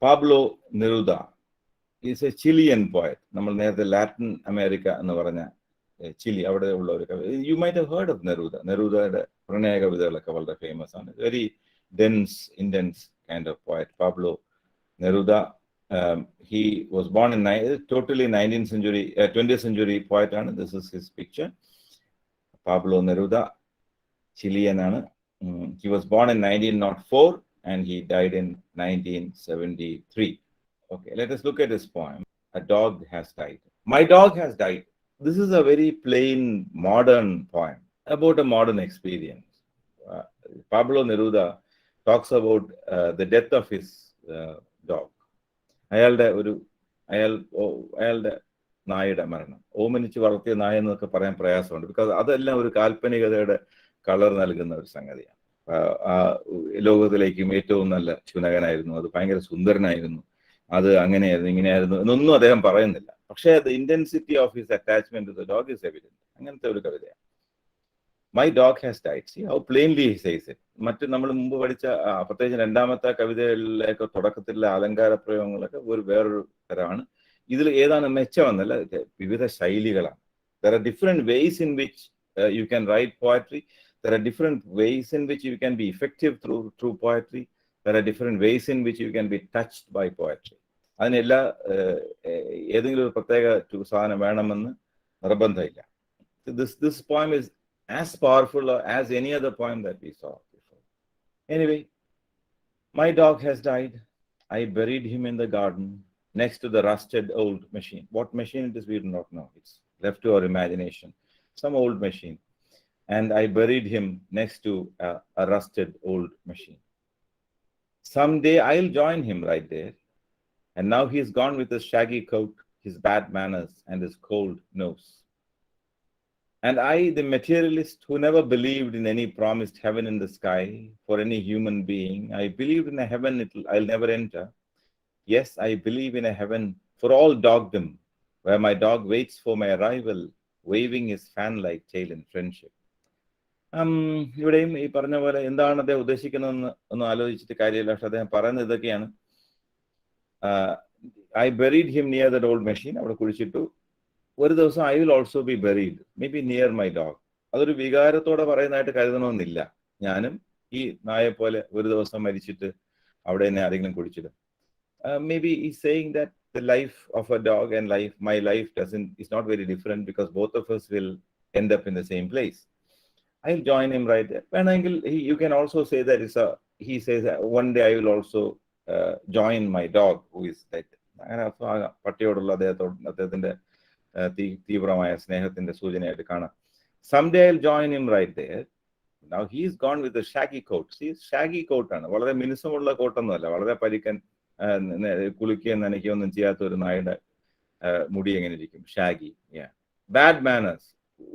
Pablo Neruda is a Chilean poet. നമ്മൾ നേരത്തെ Latin America എന്ന് പറഞ്ഞ ചിലി അവിടെ ഉള്ള ഒരു കവി. You might have heard of Neruda. നെറൂദയുടെ പ്രണയ കവിതകളൊക്കെ വളരെ ഫേമസ് ആണ്. Very dense, intense kind of poet. Pablo Neruda, he was born in totally 19th century, 20th century poet ആണ്. This is his picture. Pablo Neruda, Chilean ആണ്. He was born in 1904 and he died in 1973. Okay, let us look at this poem. A dog has died. My dog has died. This is a very plain, modern poem about a modern experience. Pablo Neruda talks about the death of his dog. അയാളുടെ നായയുടെ മരണം. ഓമനിച്ച് വളർത്തിയ നായ എന്നൊക്കെ പറയാൻ പ്രയാസമുണ്ട്. Because അതെല്ലാം ഒരു കാൽപ്പനികതയുടെ കളർ നൽകുന്ന ഒരു സംഗതിയാണ്. ലോകത്തിലേക്കും ഏറ്റവും നല്ല ശുനകനായിരുന്നു, അത് ഭയങ്കര സുന്ദരനായിരുന്നു, അത് അങ്ങനെയായിരുന്നു ഇങ്ങനെയായിരുന്നു എന്നൊന്നും അദ്ദേഹം പറയുന്നില്ല. പക്ഷേ the intensity of his attachment to the dog is evident. അങ്ങനത്തെ ഒരു കവിതയാണ്. My dog has died. See how plainly he says it. മറ്റ് നമ്മൾ മുമ്പ് പഠിച്ച പ്രത്യേകിച്ച് രണ്ടാമത്തെ കവിതകളിലേക്ക് തുടക്കത്തിലുള്ള അലങ്കാര പ്രയോഗങ്ങളൊക്കെ വേറൊരു തരമാണ്. ഇതിൽ ഏതാണ് മെച്ചമെന്നല്ല, വിവിധ ശൈലികളാണ്. There are different ways in which you can write poetry. There are different ways in which you can be effective through poetry. There are different ways in which you can be touched by poetry. അതിനെല്ലാം ഏതെങ്കിലും ഒരു പ്രത്യേക സാധനം വേണമെന്ന് നിർബന്ധമില്ല. This poem is as powerful as any other poem that we saw before. Anyway, my dog has died. I buried him in the garden next to the rusted old machine. What machine it is, we do not know. It's left to our imagination. Some old machine. And I buried him next to a rusted old machine. Someday I'll join him right there. And now he's gone with his shaggy coat, his bad manners, and his cold nose. And I, the materialist who never believed in any promised heaven in the sky for any human being, I believed in a heaven I'll never enter. Yes, I believe in a heaven for all dogdom, where my dog waits for my arrival, waving his fan-like tail in friendship. ഇവിടെയും ഈ പറഞ്ഞ പോലെ എന്താണ് അദ്ദേഹം ഉദ്ദേശിക്കുന്നതെന്ന് ഒന്ന് ആലോചിച്ചിട്ട് കാര്യമില്ല. പക്ഷെ അദ്ദേഹം പറയുന്നത് ഇതൊക്കെയാണ്. I buried him near the old machine. അവിടെ കുഴിച്ചിട്ടു. ഒരു ദിവസം I will also be buried, may be near my dog. അതൊരു വികാരത്തോടെ പറയുന്നതായിട്ട് കരുതണമെന്നില്ല. ഞാനും ഈ നായെ പോലെ ഒരു ദിവസം മരിച്ചിട്ട് അവിടെ തന്നെ ആരെങ്കിലും കുഴിച്ചിടും. മേ ബി ഈ saying that the life of a dog and my life is not very different, because both of us will end up in the same place. I'll join him right there. You can also say that he says that one day I will also join my dog who is dead. പട്ടിയോടുള്ള അദ്ദേഹത്തിന്റെ തീവ്രമായ സ്നേഹത്തിന്റെ സൂചനയായിട്ട് കാണാം. Someday I'll join him right there. Now he's gone with a shaggy coat. See, shaggy coat ആണ്. വളരെ മിനുസമുള്ള കോട്ടൊന്നുമല്ല. വളരെ പരിക്കൻ, കുളിക്കുകയും നനയ്ക്കുകയും ഒന്നും ചെയ്യാത്ത ഒരു നായുടെ മുടി എങ്ങനെ ഇരിക്കും? ഷാഗി. Bad manners.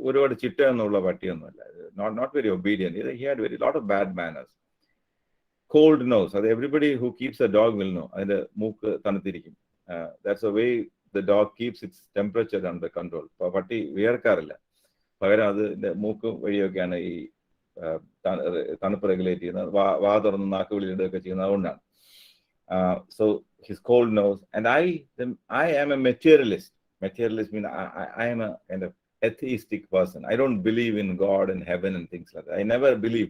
ഒരുപാട് ചിട്ട എന്നുള്ള പട്ടിയൊന്നുമല്ല. Not very obedient. He had very lot of bad manners. Cold nose. അത് everybody who keeps a dog will know. അതിന്റെ മൂക്ക് തണുത്തിരിക്കും. That's a way the dog keeps its temperature under control. പട്ടി വിയർക്കാറില്ല. പകരം അതിന്റെ മൂക്ക് വഴിയൊക്കെയാണ് ഈ തണുപ്പ് റെഗുലേറ്റ് ചെയ്യുന്നത്. വാ തുറന്ന് നാക്ക് വെളിയിടുകയൊക്കെ ചെയ്യുന്നത് അതുകൊണ്ടാണ്. So his cold nose. And I am a materialist. Materialist means I am a kind of atheistic person. I don't believe in God and heaven and things like that. I never believe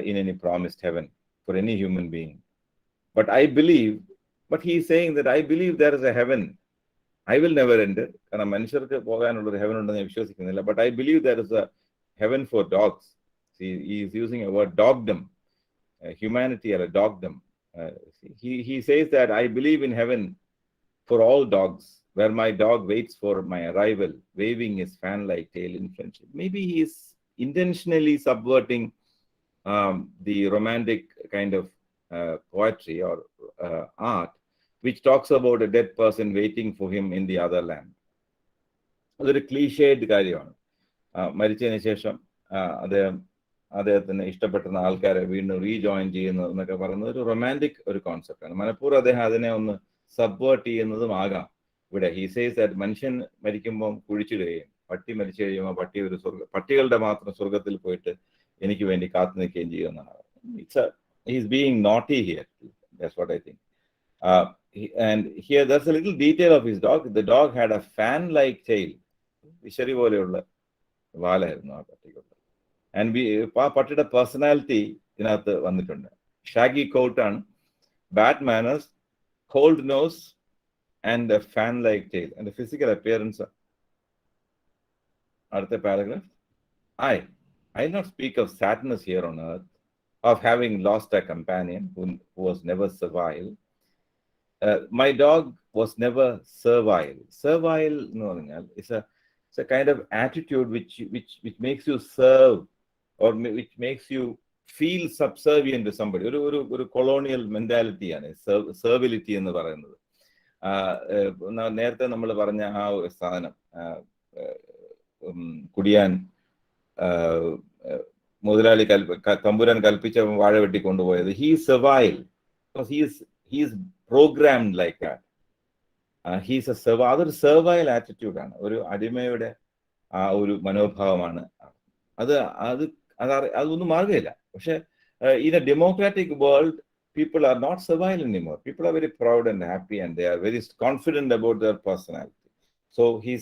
in any promised heaven for any human being. But I believe, but he is saying that I believe there is a heaven. I will never enter. കാരണം മനുഷ്യർക്ക് പോകാനുള്ള ഒരു heaven ഉണ്ടെന്ന് ഞാൻ വിശ്വസിക്കുന്നില്ല. But I believe there is a heaven for dogs. See, he is using a word dogdom. Humanity or a dogdom. He says that I believe in heaven for all dogs, where my dog waits for my arrival, waving his fan-like tail in friendship. Maybe he is intentionally subverting the romantic kind of poetry or art, which talks about a dead person waiting for him in the other land. അതൊരു clichéd കാര്യമാണ്. മരിച്ചതിന് ശേഷം അദ്ദേഹത്തിന് ഇഷ്ടപ്പെടുന്ന ആൾക്കാരെ വീണ്ടും rejoin ചെയ്യുന്നത് എന്നൊക്കെ പറയുന്നത് ഒരു റൊമാൻറ്റിക് ഒരു കോൺസെപ്റ്റാണ്. മനഃപൂർവ്വം അദ്ദേഹം അതിനെ ഒന്ന് സബ്വേർട്ട് ചെയ്യുന്നതും ആകാം. ഇവിടെ ഹി സേസ് ദാറ്റ് മനുഷ്യൻ മരിക്കുമ്പോൾ കുഴിച്ചിടുകയും പട്ടി മരിച്ചു കഴിയുമ്പോൾ പട്ടികളുടെ മാത്രം സ്വർഗത്തിൽ പോയിട്ട് എനിക്ക് വേണ്ടി കാത്തു നിൽക്കുകയും ചെയ്യുമെന്നാണ്. He's being naughty here. That's what I think. And here, there's a little detail of his dog. The dog had a fan-like tail. വിശറി പോലെയുള്ള വാലായിരുന്നു ആ പട്ടിക്കുള്ള. ആൻഡ് ആ പട്ടിയുടെ പേഴ്സണാലിറ്റി ഇതിനകത്ത് വന്നിട്ടുണ്ട്. ഷാഗി കോട്ടാണ്, bad manners, cold nose, and a fan-like tail. And the physical appearance. அடுத்த paragraph. I'll not speak of sadness here on earth, of having lost a companion who was never servile. My dog was never servile. Servile, no, it's a kind of attitude which makes you serve, or which makes you feel subservient to somebody. ഒരു colonial mentality ആണ് servility എന്ന് പറയുന്നത്. നേരത്തെ നമ്മൾ പറഞ്ഞ ആ ഒരു സാധനം, കുടിയാൻ മുതലാളി തമ്പുരാൻ കൽപ്പിച്ച വാഴ വെട്ടി കൊണ്ടുപോയത്. He servile because he is programmed like that. He's a serv. അതൊരു സെർവൈൽ ആറ്റിറ്റ്യൂഡ് ആണ്, ഒരു അടിമയുടെ ആ ഒരു മനോഭാവമാണ്. അതൊന്നും മാറുകയില്ല. പക്ഷെ in a democratic world, people are not servile anymore. People are very proud and happy, and they are very confident about their personality. So he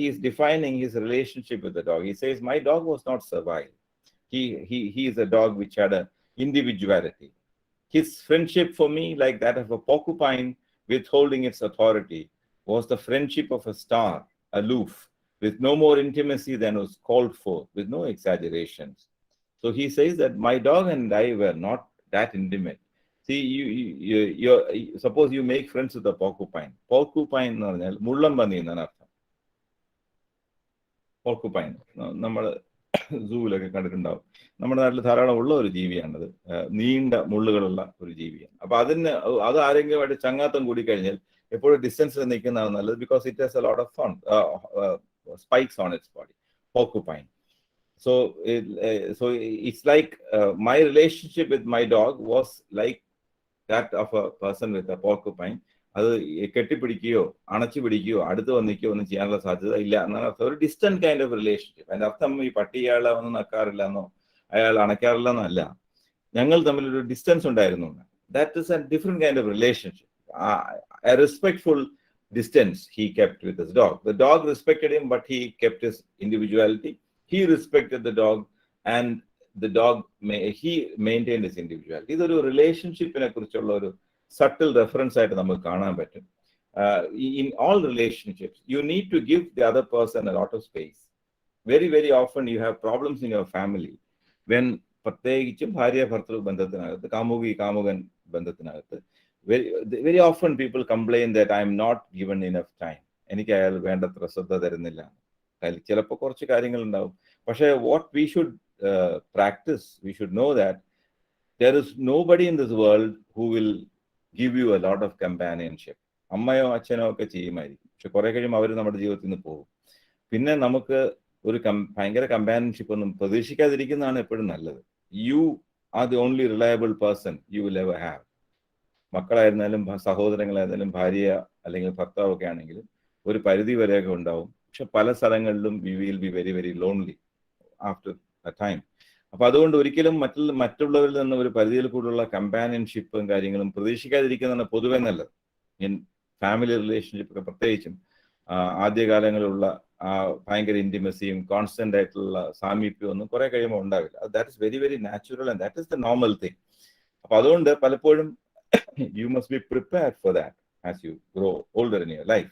is defining his relationship with the dog. He says, my dog was not servile. He is a dog which had an individuality. His friendship for me, like that of a porcupine withholding its authority, was the friendship of a star, aloof, with no more intimacy than was called for, with no exaggerations. So he says that my dog and I were not that intimate. See, you suppose you make friends with a porcupine. Porcupine എന്ന് പറഞ്ഞാൽ മുള്ളംപന്നി എന്നാണ് അർത്ഥം. porcupine നമ്മൾ സൂവിലൊക്കെ കണ്ടിട്ടുണ്ടാവും. നമ്മുടെ നാട്ടിൽ ധാരാളം ഉള്ള ഒരു ജീവിയാണത്. നീണ്ട മുള്ളുകളുള്ള ഒരു ജീവിയാണ്. അപ്പൊ അത് ആരെങ്കിലുമായിട്ട് ചങ്ങാത്തം കൂടി കഴിഞ്ഞാൽ എപ്പോഴും ഡിസ്റ്റൻസിൽ നിൽക്കുന്നതാണ് നല്ലത്. Because it has a lot of fun spikes on its body. Porcupine. So it's like my relationship with my dog was like that of a person with a porcupine. അത് കെട്ടിപ്പിടിക്കുകയോ അണച്ചു പിടിക്കുകയോ അടുത്ത് വന്നിക്കുകയോ ഒന്നും ചെയ്യാനുള്ള സാധ്യത ഇല്ല എന്നാണ് അർത്ഥം. ഒരു ഡിസ്റ്റന്റ് കൈൻഡ് ഓഫ് റിലേഷൻഷിപ്പ്. അതിന്റെ അർത്ഥം ഈ പട്ടി അയാളെ ഒന്നും നക്കാറില്ല എന്നോ അയാൾ അണയ്ക്കാറില്ല എന്നോ അല്ല. ഞങ്ങൾ തമ്മിലൊരു ഡിസ്റ്റൻസ് ഉണ്ടായിരുന്നു. That is A different kind of relationship. A respectful distance he kept with his dog. The dog respected him, but he kept his individuality. He respected the dog, and the dog he maintained his individuality. ഇതൊരു റിലേഷൻഷിപ്പിനെ കുറിച്ചുള്ള ഒരു subtle reference ആയിട്ട് നമുക്ക് കാണാൻ പറ്റും. In all relationships, you need to give the other person a lot of space. Very, very often you have problems in your family when, പ്രത്യേകിച്ചും ഭാര്യ ഭർത്തൃ ബന്ധത്തിനകത്ത്, കാമുകൻ ബന്ധത്തിനകത്ത്, very often people complain that I am not given enough time. എനിക്ക് അയാൾ വേണ്ടത്ര ശ്രദ്ധ തരുന്നില്ല. അതിൽ ചിലപ്പോൾ കുറച്ച് കാര്യങ്ങൾ ഉണ്ടാവും. പക്ഷേ what we should practice, we should know that there is nobody in this world who will give you a lot of companionship. അമ്മയോ അച്ഛനോ ഒക്കെ ചെയ്യുമായിരിക്കും. പക്ഷെ കുറെ കഴിയുമ്പോൾ അവർ നമ്മുടെ ജീവിതത്തിൽ നിന്ന് പോകും. പിന്നെ നമുക്ക് ഒരു ഭയങ്കര കമ്പാനിയൻഷിപ്പ് ഒന്നും പ്രതീക്ഷിക്കാതിരിക്കുന്നതാണ് എപ്പോഴും നല്ലത്. You are the only reliable person you will ever have. മക്കളായിരുന്നാലും സഹോദരങ്ങളായിരുന്നാലും ഭാര്യ അല്ലെങ്കിൽ ഭർത്താവ് ഒക്കെ ആണെങ്കിലും ഒരു പരിധി വരെയൊക്കെ ഉണ്ടാവും. പക്ഷെ പല സ്ഥലങ്ങളിലും we will be very very lonely after A time. അപ്പൊ അതുകൊണ്ട് ഒരിക്കലും മറ്റുള്ളവരിൽ നിന്ന് ഒരു പരിധിയിൽ കൂടുതലുള്ള കമ്പാനിയൻഷിപ്പും കാര്യങ്ങളും പ്രതീക്ഷിക്കാതിരിക്കുന്നതാണ് പൊതുവെ നല്ലത്. ഇൻ ഫാമിലി റിലേഷൻഷിപ്പ് ഒക്കെ പ്രത്യേകിച്ചും ആദ്യകാലങ്ങളിലുള്ള ആ ഭയങ്കര ഇന്റിമസിയും കോൺസ്റ്റന്റ് ആയിട്ടുള്ള സാമീപ്യവും ഒന്നും കുറെ കഴിയുമ്പോൾ ഉണ്ടാവില്ല. That is very very natural and that is the normal thing. അപ്പൊ അതുകൊണ്ട് പലപ്പോഴും you must be prepared for that as you grow older in your life.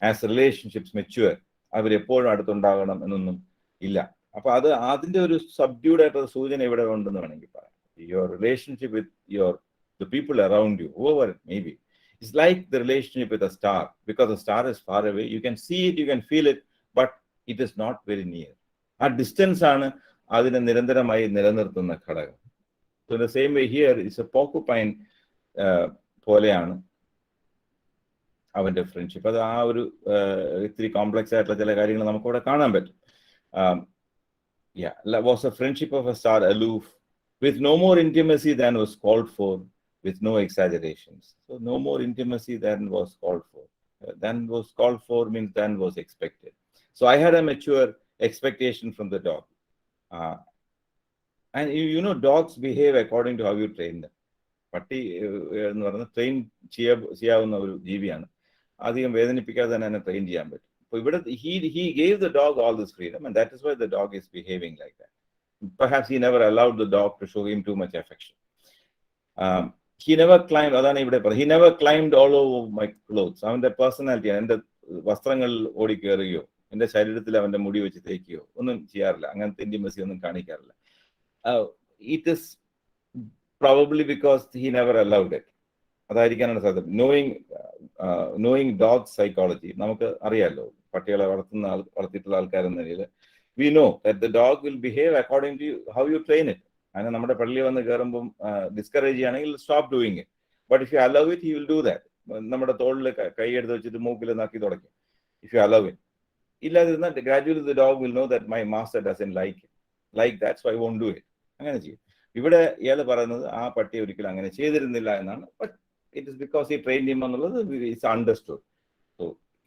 As relationships mature, അവരെപ്പോഴും അടുത്തുണ്ടാകണം എന്നൊന്നും ഇല്ല. അപ്പൊ അതിന്റെ ഒരു സബ്ഡ്യൂഡ് ആയിട്ടുള്ള സൂചന ഇവിടെ ഉണ്ടെന്ന് വേണമെങ്കിൽ പറയാം. Your relationship with the people around you, whoever it may be, is like the relationship with a star. Because the star is far away, you can see it, you can feel it, but it is not very near. ആ distance ആണ് അതിനെ നിരന്തരമായി നിലനിർത്തുന്ന ഘടകം. So in the same way here, it's a porcupine പോലെയാണ് അവന്റെ friendship. അത് ആ ഒരു ഇത്തിരി കോംപ്ലക്സ് ആയിട്ടുള്ള ചില കാര്യങ്ങൾ നമുക്കിവിടെ കാണാൻ പറ്റും. Was a friendship of a star, aloof, with no more intimacy than was called for, with no exaggerations. So no more intimacy than was called for. Than was called for means than was expected. So I had a mature expectation from the dog. And you know, dogs behave according to how you train them. പട്ടി എന്ന് പറയുന്നത് train ചെയ്യാവുന്ന ഒരു ജീവിയാണ്. അധികം വേദനിപ്പിക്കാതെ തന്നെ അതിനെ train ചെയ്യാൻ പറ്റും. അപ്പോൾ ഇവിടെ he gave the dog all this freedom, and that is why the dog is behaving like that. Perhaps he never allowed the dog to show him too much affection. He never climbed, അതാണ് ഇവിടെ പറയുന്നത്, he never climbed all over my clothes. അവന്റെ personality, എൻ്റെ വസ്ത്രങ്ങളിൽ ഓടി കയറുകയോ എൻ്റെ ശരീരത്തിൽ അവന്റെ മുടി വെച്ച് തേക്കുകയോ ഒന്നും ചെയ്യാറില്ല. അങ്ങനത്തെ ഇന്റിമസി ഒന്നും കാണിക്കാറില്ല. It is probably because he never allowed it. അതായിരിക്കാനാണ് സാധ്യത. നോയിങ് ഡോഗ് സൈക്കോളജി നമുക്ക് അറിയാമല്ലോ. പട്ടികളെ വളർത്തിയിട്ടുള്ള ആൾക്കാരെന്ന നിലയിൽ we know that the dog will behave according to how you train it. അങ്ങനെ നമ്മുടെ പള്ളി വന്ന് കയറുമ്പം ഡിസ്കറേജ് ചെയ്യുകയാണെങ്കിൽ stop doing it. But if you allow it, he will do that. നമ്മുടെ തോളിൽ കൈ എടുത്ത് വെച്ചിട്ട് മൂക്കിൽ നക്കി തുടക്കും. If you allow it. ഇല്ലാതിരുന്നാൽ gradually the dog will know that my master doesn't like that, so I won't do it. അങ്ങനെ ചെയ്യും. ഇവിടെ ഇയാൾ പറയുന്നത് ആ പട്ടി ഒരിക്കലും അങ്ങനെ ചെയ്തിരുന്നില്ല എന്നാണ്. But it is because he trained him എന്നുള്ളത് is understood. So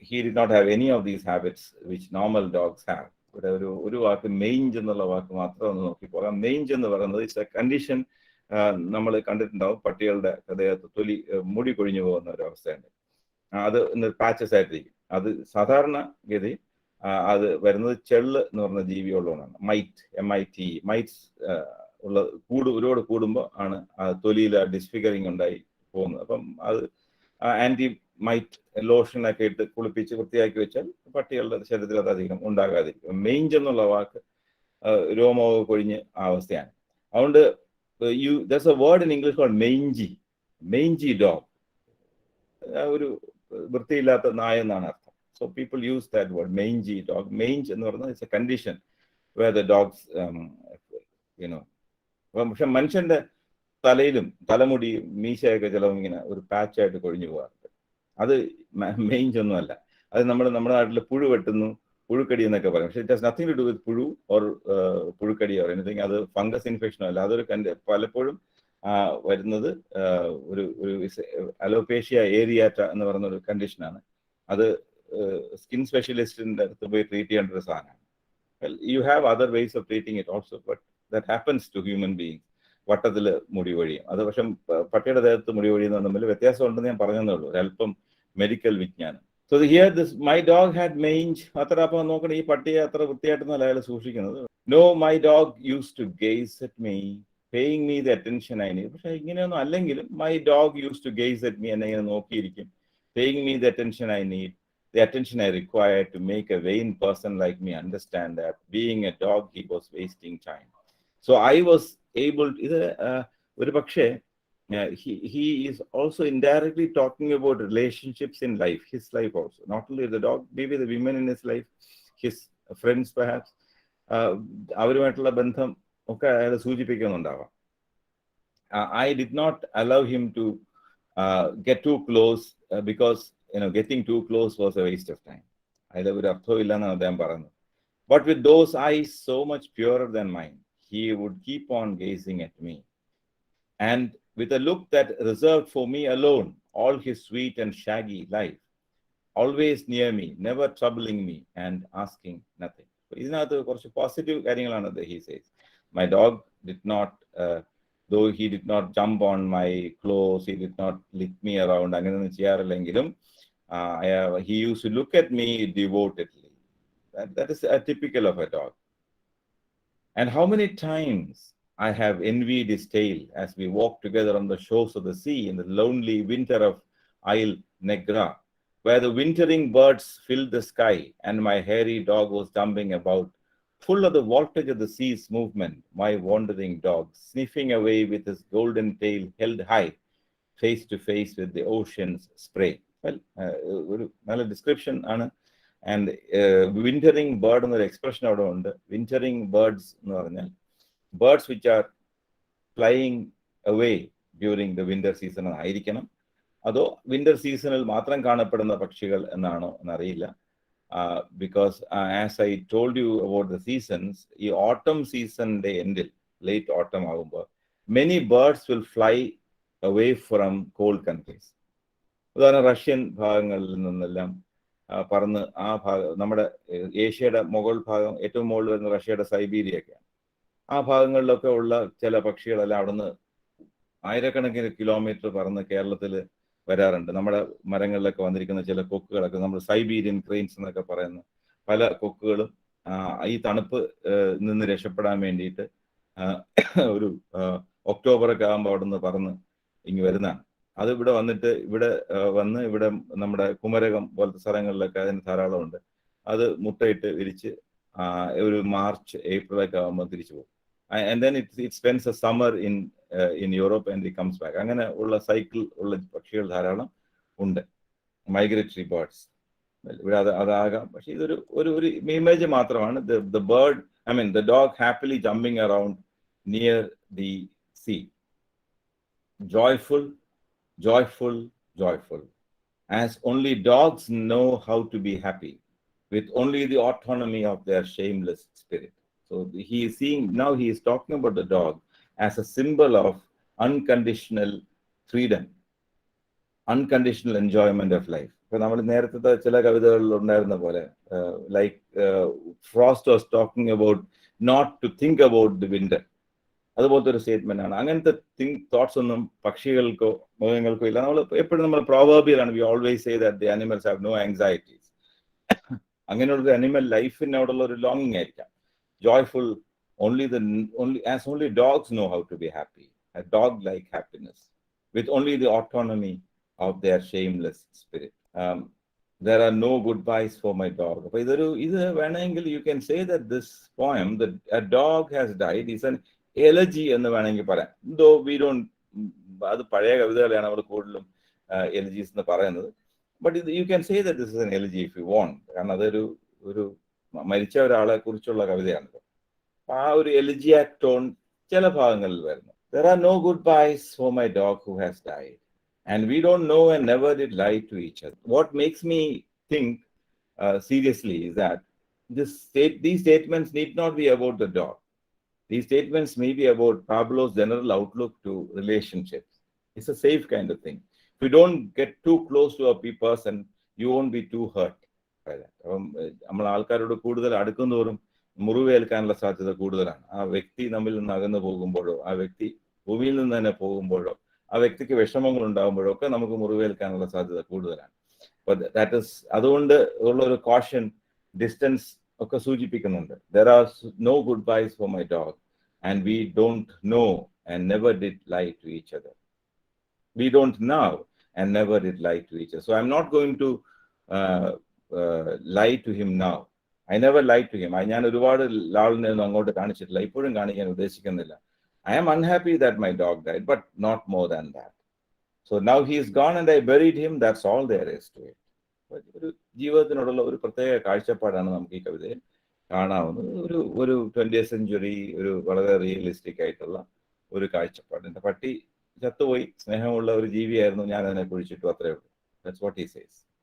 he did not have any of these habits which normal dogs have. ഇവിടെ ഒരു വാക്ക് മെയിഞ്ച് എന്നുള്ള വാക്ക് മാത്രം ഒന്ന് നോക്കി പോകാം. മെയിഞ്ച് എന്ന് പറയുന്നത് ഇറ്റ്സ് എ കണ്ടീഷൻ. നമ്മൾ കണ്ടിട്ടുണ്ടാവും, പട്ടികളുടെ ഹൃദയത്ത് മുടി കൊഴിഞ്ഞു പോകുന്ന ഒരു അവസ്ഥയുണ്ട്. അത് പാച്ചസ് ആയിട്ടിരിക്കും. അത് സാധാരണ ഗതി അത് വരുന്നത് ചെള്ള് എന്ന് പറഞ്ഞ ജീവിയുള്ളതാണ്. MIT മൈറ്റ്സ് ഉള്ള ഒരുപാട് കൂടുമ്പോൾ ആണ് തൊലിയിൽ ഡിസ്ഫിഗറിങ് ഉണ്ടായി പോകുന്നത്. അപ്പം അത് ആന്റി മൈറ്റ് ലോഷനൊക്കെ ഇട്ട് കുളിപ്പിച്ച് വൃത്തിയാക്കി വെച്ചാൽ പട്ടികളുടെ ശരീരത്തിൽ അത് അധികം ഉണ്ടാകാതിരിക്കും. മെയിഞ്ച് എന്നുള്ള വാക്ക് രോമമൊക്കെ കൊഴിഞ്ഞ് ആ അവസ്ഥയാണ്. അതുകൊണ്ട് there's a word in English called mangy dog. ഒരു വൃത്തിയില്ലാത്ത നായ എന്നാണ് അർത്ഥം. So people use that word, mangy dog. Mange എന്ന് പറയുന്നത് it's a condition where the dogs പക്ഷെ മനുഷ്യന്റെ തലയിലും തലമുടിയും മീശയൊക്കെ ചിലവും ഇങ്ങനെ ഒരു പാച്ചായിട്ട് കൊഴിഞ്ഞു പോകാറുണ്ട്. അത് മെയിഞ്ച് ഒന്നും അല്ല. അത് നമ്മുടെ നാട്ടിൽ പുഴു വെട്ടുന്നു, പുഴുക്കടി എന്നൊക്കെ പറയും. പക്ഷെ it has nothing to do with പുഴു ഓർ പുഴുക്കടി ഓർ എനിത്തിങ്. അത് ഫംഗസ് ഇൻഫെക്ഷനോ അല്ല. അതൊരു പലപ്പോഴും വരുന്നത് ഒരു അലോപേഷ്യ ഏരിയാറ്റ എന്ന് പറയുന്ന ഒരു കണ്ടീഷനാണ്. അത് സ്കിൻ സ്പെഷ്യലിസ്റ്റിന്റെ അടുത്ത് പോയി ട്രീറ്റ് ചെയ്യേണ്ട ഒരു സാധനമാണ്. You have other ways of treating it also, but that happens to human being. വട്ടത്തിൽ മുടി കൊഴിയും. അത് പക്ഷെ പട്ടിയുടെ ദേഹത്ത് മുടി കൊഴിയുന്നത് തമ്മിൽ വ്യത്യാസം ഉണ്ടെന്ന് ഞാൻ പറഞ്ഞതേ ഉള്ളൂ, ഒരല്പം മെഡിക്കൽ വിജ്ഞാനം. So here this my dog had mange. അത്ര അപ്പം നോക്കണം, ഈ പട്ടിയെ അത്ര വൃത്തിയായിട്ടൊന്നല്ല അയാൾ സൂക്ഷിക്കുന്നത്. No my dog use to gaze at me paying me the attention I need. പക്ഷെ ഇങ്ങനെയൊന്നും അല്ലെങ്കിലും my dog use to gaze at me, എന്നെ ഇങ്ങനെ നോക്കിയിരിക്കും. Paying me the attention I need, the attention I require to make a vain person like me understand that being a dog he was wasting time. So I was able to ഒരു പക്ഷേ he is also indirectly talking about relationships in life, his life also, not only the dog, maybe the women in his life, his friends perhaps, അവരുമായിട്ടുള്ള ബന്ധം ഒക്കെ അയാൾ സൂചിപ്പിക്കുന്നുണ്ടാവാം. I did not allow him to get too close because getting too close was a waste of time. അതിൽ ഒരു അർത്ഥവും ഇല്ലെന്നാണ് അദ്ദേഹം പറയുന്നത്. But with those eyes so much purer than mine, he would keep on gazing at me, and with a look that reserved for me alone all his sweet and shaggy life, always near me, never troubling me and asking nothing. ഇതിനകത്ത് കുറച്ച് positive കാര്യങ്ങളാണ് he says. My dog did not though he did not jump on my clothes, he did not lick me around, അങ്ങനെയൊന്നും ചെയ്യാറില്ലെങ്കിലും he used to look at me devotedly. That is typical of a dog. And how many times I have envied his tail as we walked together on the shores of the sea in the lonely winter of Isle Negra, where the wintering birds filled the sky and my hairy dog was jumping about, full of the voltage of the sea's movement, my wandering dog sniffing away with his golden tail held high, face to face with the ocean's spray. Well, ഒരു നല്ല description ആണ്. And വിന്ററിങ് bird എന്നൊരു expression അവിടെ ഉണ്ട്. വിന്ററിങ് birds എന്ന് പറഞ്ഞാൽ birds which are flying away during the winter season ആയിരിക്കണം, അതോ വിന്റർ സീസണിൽ മാത്രം കാണപ്പെടുന്ന പക്ഷികൾ എന്നാണോ എന്നറിയില്ല. Because as I told you about the seasons, ഈ autumn സീസണിന്റെ എൻഡിൽ, ലേറ്റ് ഓട്ടം ആകുമ്പോൾ many birds will fly away from cold countries. ഉദാഹരണം റഷ്യൻ ഭാഗങ്ങളിൽ നിന്നെല്ലാം പറന്ന് ആ ഭാഗം, നമ്മുടെ ഏഷ്യയുടെ മുകൾ ഭാഗം, ഏറ്റവും മുകളിൽ വരുന്ന റഷ്യയുടെ സൈബീരിയൊക്കെയാണ്. ആ ഭാഗങ്ങളിലൊക്കെ ഉള്ള ചില പക്ഷികളെല്ലാം അവിടുന്ന് ആയിരക്കണക്കിന് കിലോമീറ്റർ പറന്ന് കേരളത്തിൽ വരാറുണ്ട്. നമ്മുടെ മരങ്ങളിലൊക്കെ വന്നിരിക്കുന്ന ചില കൊക്കുകളൊക്കെ നമ്മൾ സൈബീരിയൻ ക്രെയിൻസ് എന്നൊക്കെ പറയുന്ന പല കൊക്കുകളും ഈ തണുപ്പ് നിന്ന് രക്ഷപ്പെടാൻ വേണ്ടിയിട്ട് ഒരു ഒക്ടോബറൊക്കെ ആകുമ്പോൾ അവിടെ നിന്ന് പറന്ന് ഇങ്ങ് വരുന്നതാണ്. അത് ഇവിടെ വന്നിട്ട് വന്ന് ഇവിടെ നമ്മുടെ കുമരകം പോലത്തെ സ്ഥലങ്ങളിലൊക്കെ അതിന് ധാരാളമുണ്ട്. അത് മുട്ടയിട്ട് വിരിച്ച് ഒരു മാർച്ച് ഏപ്രിലൊക്കെ ആകുമ്പോൾ തിരിച്ചു പോകും. And then it spends A summer in Europe and it comes back. അങ്ങനെ ഉള്ള സൈക്കിൾ ഉള്ള പക്ഷികൾ ധാരാളം ഉണ്ട്, മൈഗ്രേറ്ററി ബേർഡ്സ്. ഇവിടെ അതാകാം, പക്ഷെ ഇതൊരു ഒരു ഇമേജ് മാത്രമാണ്. The bird, I mean the dog happily jumping around near the see. Joyful, joyful, as only dogs know how to be happy, with only the autonomy of their shameless spirit. So he is seeing, now he is talking about the dog as a symbol of unconditional freedom, unconditional enjoyment of life. ഇപ്പൊ നമ്മൾ നേരത്തെ ചില കവിതകളിൽ ഉണ്ടായിരുന്ന പോലെ, like Frost was talking about not to think about the winter, അതുപോലത്തെ ഒരു statement ആണ്. അങ്ങനത്തെ തോട്ട്സ് ഒന്നും പക്ഷികൾക്കോ മൃഗങ്ങൾക്കോ ഇല്ല. എപ്പോഴും നമ്മൾ പ്രോവർബിയലാണ്, we always say that the animals have no anxieties. അങ്ങനെയുള്ളൊരു അനിമൽ ലൈഫിനോടുള്ള ഒരു ലോങ്ങിങ് ആയിരിക്കാം. Joyful, only dogs know how to be happy, a dog like happiness, with only the autonomy of their shameless spirit. There are no goodbyes for my dog. അപ്പൊ ഇത് വേണമെങ്കിൽ you can say that this poem, that a dog has died, is an elegy എന്ന് വേണമെങ്കിൽ പറയാം. ദോ we don't, അത് പഴയ കവിതകളെയാണ് അവർ കൂടുതലും എലജീസ് എന്ന് പറയുന്നത്. But you can say that this is an elegy if you want. കാരണം അതൊരു മരിച്ച ഒരാളെ കുറിച്ചുള്ള കവിതയാണ്. ആ ഒരു എലജിയാക് ടോൺ ചില ഭാഗങ്ങളിൽ വരുന്നു. There are no goodbyes for my dog who has died, and we don't know and never did lie to each other. What makes me think seriously is that these statements need not be about the dog. These statements may be about Pablo's general outlook to relationships. It's a safe kind of thing. If you don't get too close to a person, you won't be too hurt by that. നമ്മൾ ആൾക്കാരോട് കൂടുതൽ അടുക്കുന്നതോറും മുറിവേൽക്കാനുള്ള സാധ്യത കൂടുതലാണ്. ആ വ്യക്തി നമ്മിൽ നിന്ന് അകന്നു പോകുമ്പോഴോ, ആ വ്യക്തി ഭൂമിയിൽ നിന്ന് തന്നെ പോകുമ്പോഴോ, ആ വ്യക്തിക്ക് വിഷമങ്ങൾ ഉണ്ടാകുമ്പോഴോ ഒക്കെ നമുക്ക് മുറിവേൽക്കാനുള്ള സാധ്യത കൂടുതലാണ്. അതുകൊണ്ട് ഉള്ള ഒരു കോഷൻ, ഡിസ്റ്റൻസ് ഒക്കെ സൂചിപ്പിക്കുന്നുണ്ട്. There are no goodbyes for my dog, and we don't know and never did lie to each other. We don't know and never did lie to each other. So I'm not going to lie to him now. I never lied to him. ഞാൻ ഒരുപാട് ലാളിനെയൊന്നും അങ്ങോട്ട് കാണിച്ചിട്ടില്ല, ഇപ്പോഴും കാണിക്കാൻ ഉദ്ദേശിക്കുന്നില്ല. I am unhappy that my dog died, but not more than that. So now he is gone and I buried him. That's all there is to it. ഒരു ജീവിതത്തിനോടുള്ള ഒരു പ്രത്യേക കാഴ്ചപ്പാടാണ് നമുക്ക് ഈ കവിതയിൽ കാണാവുന്നത്. ഒരു 20th century ഒരു വളരെ റിയലിസ്റ്റിക് ആയിട്ടുള്ള ഒരു കാഴ്ചപ്പാട്. എൻ്റെ പട്ടി ചത്തുപോയി, സ്നേഹമുള്ള ഒരു ജീവിയായിരുന്നു, ഞാൻ അതിനെ കുഴിച്ചിട്ടു, അത്രേ ഉള്ളൂ. That's what he says.